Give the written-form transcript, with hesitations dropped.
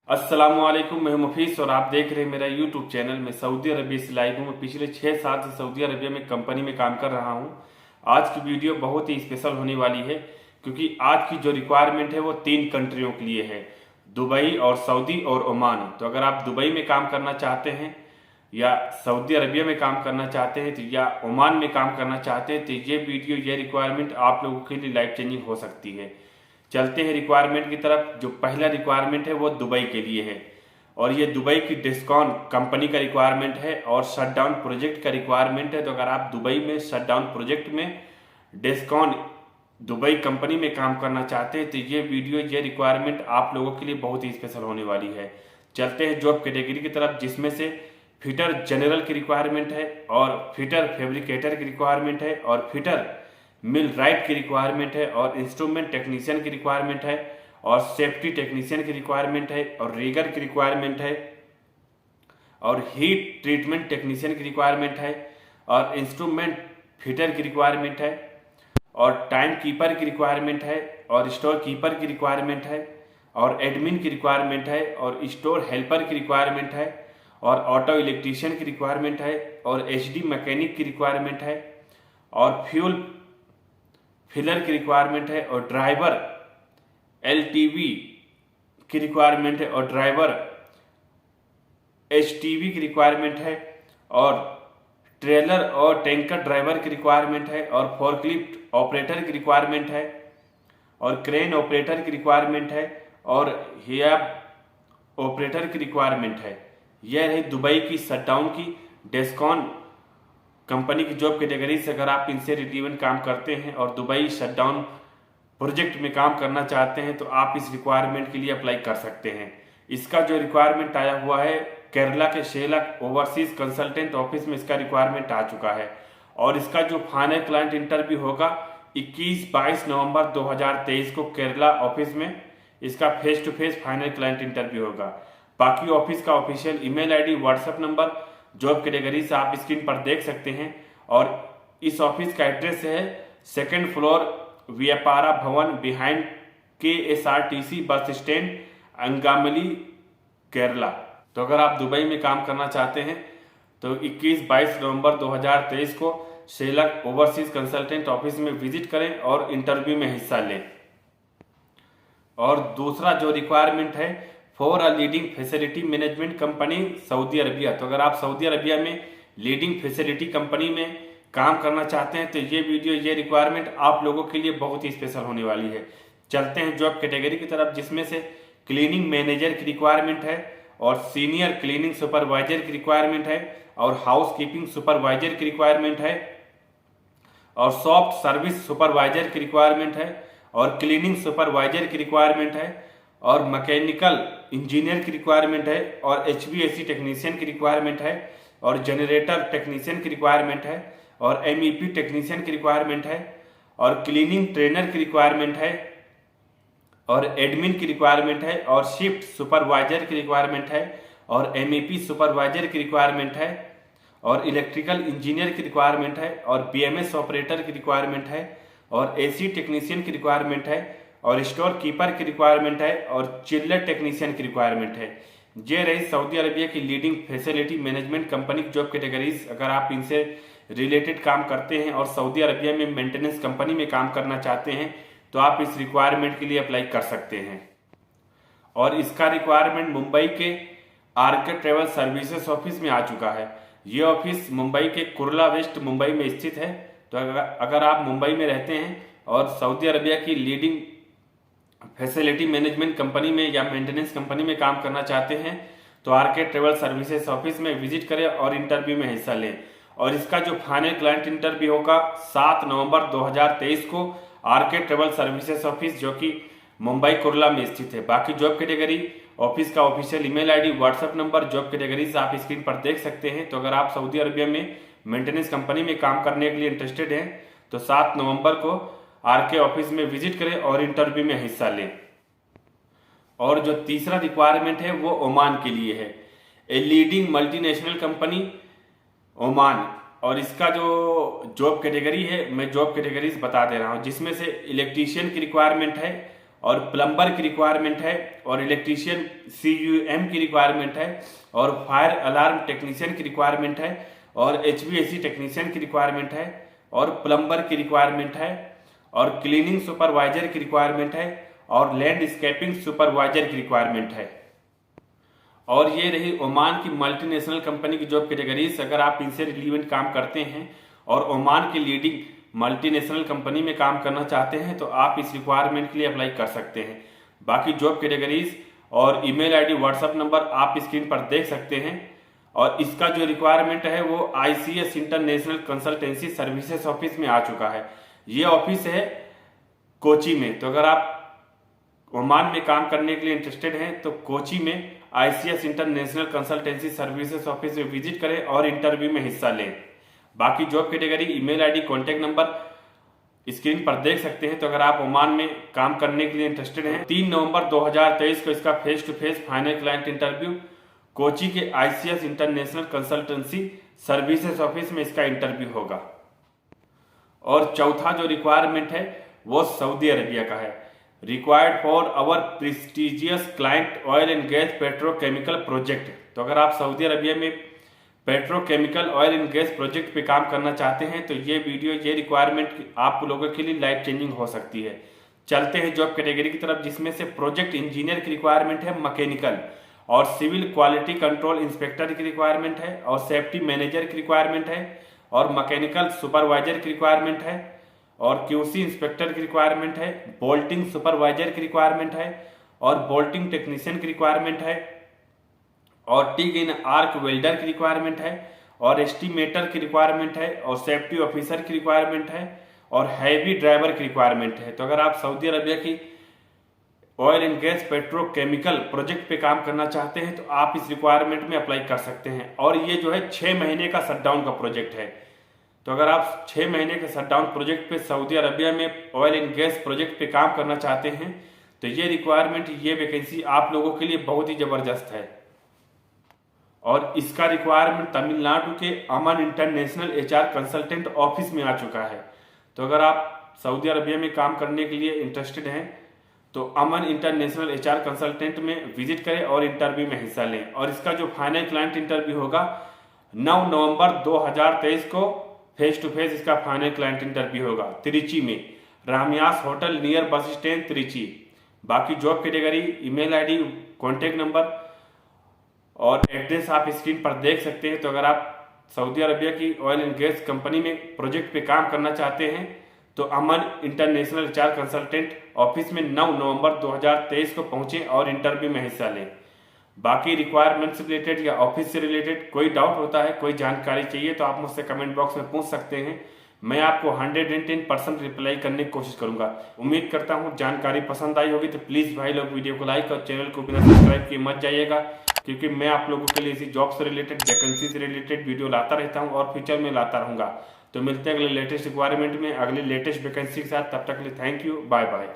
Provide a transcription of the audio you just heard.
अस्सलामुअलैकुम, मैं मुफीस और आप देख रहे हैं मेरा यूट्यूब चैनल। मैं सऊदी अरबिया से लाइव हूँ। मैं पिछले 6 साल से सऊदी अरबिया में कंपनी में काम कर रहा हूँ। आज की वीडियो बहुत ही स्पेशल होने वाली है क्योंकि आज की जो रिक्वायरमेंट है वो 3 कंट्रियों के लिए है, दुबई और सऊदी और ओमान। तो अगर आप दुबई में काम करना चाहते हैं या सऊदी अरबिया में काम करना चाहते हैं तो या ओमान में काम करना चाहते हैं तो ये वीडियो ये रिक्वायरमेंट आप लोगों के लिए लाइफ चेंजिंग हो सकती है। चलते हैं रिक्वायरमेंट की तरफ। जो पहला रिक्वायरमेंट है वो दुबई के लिए है और ये दुबई की डिस्कॉन कंपनी का रिक्वायरमेंट है और शटडाउन प्रोजेक्ट का रिक्वायरमेंट है। तो अगर आप दुबई में शटडाउन प्रोजेक्ट में डिस्कॉन दुबई कंपनी में काम करना चाहते हैं तो ये वीडियो ये रिक्वायरमेंट आप लोगों के लिए बहुत ही स्पेशल होने वाली है। चलते हैं जॉब कैटेगरी की तरफ, जिसमें से फिटर जनरल की रिक्वायरमेंट है और फिटर फैब्रिकेटर की रिक्वायरमेंट है और फिटर मिल राइट की रिक्वायरमेंट है और इंस्ट्रूमेंट टेक्नीशियन की रिक्वायरमेंट है और सेफ्टी टेक्नीशियन की रिक्वायरमेंट है और रीगर की रिक्वायरमेंट है और हीट ट्रीटमेंट टेक्नीशियन की रिक्वायरमेंट है और इंस्ट्रूमेंट फिटर की रिक्वायरमेंट है और टाइम कीपर की रिक्वायरमेंट है और स्टोर कीपर की रिक्वायरमेंट है और एडमिन की रिक्वायरमेंट है और स्टोर हेल्पर की रिक्वायरमेंट है और ऑटो इलेक्ट्रीशियन की रिक्वायरमेंट है और एचडी मैकेनिक की रिक्वायरमेंट है और फ्यूल फिलर की रिक्वायरमेंट है और ड्राइवर एलटीवी की रिक्वायरमेंट है और ड्राइवर एचटीवी की रिक्वायरमेंट है और ट्रेलर और टैंकर ड्राइवर की रिक्वायरमेंट है और फोर्कलिफ्ट ऑपरेटर की रिक्वायरमेंट है और क्रेन ऑपरेटर की रिक्वायरमेंट है और हियाब ऑपरेटर की रिक्वायरमेंट है। यह रही दुबई की शटडाउन की डिस्कॉन कंपनी की जॉब कैटेगरी से। अगर आप इनसे रिलेवेंट काम करते हैं और दुबई शटडाउन प्रोजेक्ट में काम करना चाहते हैं तो आप इस रिक्वायरमेंट के लिए अप्लाई कर सकते हैं। इसका जो रिक्वायरमेंट आया हुआ है केरला के शेलक ओवरसीज कंसल्टेंट ऑफिस में इसका रिक्वायरमेंट आ चुका है और इसका जो फाइनल क्लाइंट इंटरव्यू होगा 21-22 नवंबर 2023 को केरला ऑफिस में इसका face to face final client interview होगा। बाकी ऑफिस का official email ID, WhatsApp number job category से आप स्क्रीन पर देख सकते हैं और इस ऑफिस का एड्रेस है 2nd floor Vyapara Bhavan behind KSRTC bus stand Angamaly Kerala. तो अगर आप दुबई में काम करना चाहते हैं तो 21-22 नवंबर 2023 को शेलक ओवरसीज कंसल्टेंट ऑफिस में विजिट करें और इंटरव्यू में हिस्सा लें। और दूसरा जो रिक्वायरमेंट है for a leading facility management company Saudi Arabia. तो अगर आप सऊदी अरबिया में लीडिंग फैसिलिटी कंपनी में काम करना चाहते हैं तो ये वीडियो ये रिक्वायरमेंट आप लोगों के लिए बहुत ही स्पेशल होने वाली है। चलते हैं जॉब कैटेगरी की तरफ, जिसमें से क्लीनिंग मैनेजर की रिक्वायरमेंट है और सीनियर क्लीनिंग सुपरवाइजर की रिक्वायरमेंट है और हाउस कीपिंग सुपरवाइजर की रिक्वायरमेंट है और सॉफ्ट सर्विस सुपरवाइजर की रिक्वायरमेंट है और क्लीनिंग सुपरवाइजर की रिक्वायरमेंट है और मैकेनिकल इंजीनियर की रिक्वायरमेंट है और HVAC टेक्नीशियन की रिक्वायरमेंट है और जनरेटर टेक्नीशियन की रिक्वायरमेंट है और MEP टेक्नीशियन की रिक्वायरमेंट है और क्लीनिंग ट्रेनर की रिक्वायरमेंट है और एडमिन की रिक्वायरमेंट है और शिफ्ट सुपरवाइजर की रिक्वायरमेंट है और MEP सुपरवाइजर की रिक्वायरमेंट है और इलेक्ट्रिकल इंजीनियर की रिक्वायरमेंट है और BMS ऑपरेटर की रिक्वायरमेंट है और AC टेक्नीशियन की रिक्वायरमेंट है और स्टोर कीपर की रिक्वायरमेंट है और चिल्लर टेक्नीशियन की रिक्वायरमेंट है। ये रही सऊदी अरबिया की लीडिंग फैसिलिटी मैनेजमेंट कंपनी की जॉब कैटेगरीज। अगर आप इनसे रिलेटेड काम करते हैं और सऊदी अरबिया में मेंटेनेंस कंपनी में काम करना चाहते हैं तो आप इस रिक्वायरमेंट के लिए अप्लाई कर सकते हैं। और इसका रिक्वायरमेंट मुंबई के आरके ट्रेवल सर्विसेज ऑफिस में आ चुका है। ये ऑफिस मुंबई के कुर्ला वेस्ट मुंबई में स्थित है। तो अगर आप मुंबई में रहते हैं और सऊदी अरबिया की लीडिंग फैसिलिटी मैनेजमेंट कंपनी में या मेंटेनेंस कंपनी में काम करना चाहते हैं तो आरके ट्रेवल सर्विसेज ऑफिस में विजिट करें और इंटरव्यू में हिस्सा लें। और इसका जो फाइनल क्लाइंट इंटरव्यू होगा 7 नवंबर 2023 को आरके ट्रेवल सर्विसेज ऑफिस जो कि मुंबई कुर्ला में स्थित है। बाकी जॉब कैटेगरी ऑफिस का official email ID, WhatsApp number job category से आप स्क्रीन पर देख सकते हैं। तो अगर आप सऊदी अरबिया में मेंटेनेंस कंपनी में काम करने के लिए इंटरेस्टेड हैं तो 7 नवंबर को आरके ऑफिस में विजिट करें और इंटरव्यू में हिस्सा लें। और जो तीसरा रिक्वायरमेंट है वो ओमान के लिए है, a leading multinational company Oman. और इसका जो जॉब कैटेगरी है मैं जॉब कैटेगरीज बता दे रहा हूँ, जिसमें से इलेक्ट्रीशियन की रिक्वायरमेंट है और प्लम्बर की रिक्वायरमेंट है और इलेक्ट्रीशियन CUM की रिक्वायरमेंट है और फायर अलार्म टेक्नीशियन की रिक्वायरमेंट है और HVAC टेक्नीशियन की रिक्वायरमेंट है और प्लम्बर की रिक्वायरमेंट है और क्लीनिंग सुपरवाइजर की रिक्वायरमेंट है और लैंडस्केपिंग सुपरवाइजर की रिक्वायरमेंट है। और ये रही ओमान की मल्टीनेशनल कंपनी की जॉब कैटेगरीज। अगर आप इनसे रिलेवेंट काम करते हैं और ओमान की लीडिंग मल्टीनेशनल कंपनी में काम करना चाहते हैं तो आप इस रिक्वायरमेंट के लिए अप्लाई कर सकते हैं। बाकी जॉब कैटेगरीज और ईमेल आईडी व्हाट्सएप नंबर आप स्क्रीन पर देख सकते हैं। और इसका जो रिक्वायरमेंट है वो ICS international consultancy services office में आ चुका है। ये ऑफिस है कोची में। तो अगर आप ओमान में काम करने के लिए इंटरेस्टेड हैं तो कोची में ICS international consultancy services office में विजिट करें और इंटरव्यू में हिस्सा लें। बाकी job category, email ID, contact number screen पर देख सकते हैं। तो अगर आप ओमान में काम करने के लिए इंटरेस्टेड हैं 3 नवंबर 2023 को इसका face to face final client interview Kochi के ICS international consultancy services office में इसका इंटरव्यू होगा। और चौथा जो रिक्वायरमेंट है वो सऊदी अरबिया का है। Required for our prestigious client oil and gas petrochemical project. तो अगर आप सऊदी अरबिया में petrochemical oil and gas project पे काम करना चाहते हैं तो ये वीडियो, ये रिक्वायरमेंट आप लोगों के लिए लाइफ चेंजिंग हो सकती है। चलते हैं जॉब कैटेगरी की तरफ, जिसमें से प्रोजेक्ट इंजीनियर की रिक्वायरमेंट है मैकेनिकल और सिविल क्वालिटी कंट्रोल इंस्पेक्टर की रिक्वायरमेंट है और सेफ्टी मैनेजर की रिक्वायरमेंट है और मैकेनिकल सुपरवाइजर की रिक्वायरमेंट है और QC इंस्पेक्टर की रिक्वायरमेंट है, बोल्टिंग सुपरवाइजर की रिक्वायरमेंट है और बोल्टिंग टेक्नीशियन की रिक्वायरमेंट है और टिग इन आर्क वेल्डर की रिक्वायरमेंट है और एस्टिमेटर की रिक्वायरमेंट है और सेफ्टी ऑफिसर की रिक्वायरमेंट है और हैवी ड्राइवर की रिक्वायरमेंट है। तो अगर आप सऊदी अरबिया की oil and gas petrochemical project पे काम करना चाहते हैं तो आप इस रिक्वायरमेंट में अप्लाई कर सकते हैं। और ये जो है 6 महीने का शटडाउन का प्रोजेक्ट है। तो अगर आप 6 महीने के शटडाउन प्रोजेक्ट पे सऊदी अरबिया में ऑयल एंड गैस प्रोजेक्ट पे काम करना चाहते हैं तो ये रिक्वायरमेंट, ये वैकेंसी आप लोगों के लिए बहुत ही जबरदस्त है। और इसका रिक्वायरमेंट तमिलनाडु के अमन इंटरनेशनल HR कंसल्टेंट ऑफिस में आ चुका है। तो अगर आप सऊदी अरबिया में काम करने के लिए इंटरेस्टेड हैं तो अमन इंटरनेशनल HR कंसल्टेंट में विजिट करें और इंटरव्यू में हिस्सा लें। और इसका जो फाइनल क्लाइंट इंटरव्यू होगा 9 नवंबर 2023 को फेस टू फेस इसका फाइनल क्लाइंट इंटरव्यू होगा त्रिची में, Ramyas hotel near bus stand Trichy. बाकी job category, email ID, contact number और एड्रेस आप स्क्रीन पर देख सकते हैं। तो अगर आप सऊदी अरबिया की ऑयल एंड गैस कंपनी में प्रोजेक्ट पे काम करना चाहते हैं तो Aman international HR consultant office में 9 नवंबर 2023 को पहुंचे और इंटरव्यू में हिस्सा लें। बाकी रिक्वायरमेंट्स रिलेटेड या ऑफिस से रिलेटेड कोई डाउट होता है, कोई जानकारी चाहिए तो आप मुझसे कमेंट बॉक्स में पूछ सकते हैं। मैं आपको 110% रिप्लाई करने की कोशिश करूंगा। उम्मीद करता हूं जानकारी पसंद आई होगी। तो प्लीज़ भाई लोग वीडियो को लाइक और चैनल को बिना सब्सक्राइब किए मत जाइएगा, क्योंकि मैं आप लोगों के लिए इसी जॉब से रिलेटेड, वैकेंसी से रिलेटेड वीडियो लाता रहता हूं और फ्यूचर में लाता रहूंगा। तो मिलते हैं अगले लेटेस्ट रिक्वायरमेंट में, अगले लेटेस्ट वैकेंसी के साथ। तब तक के लिए थैंक यू, बाय बाय।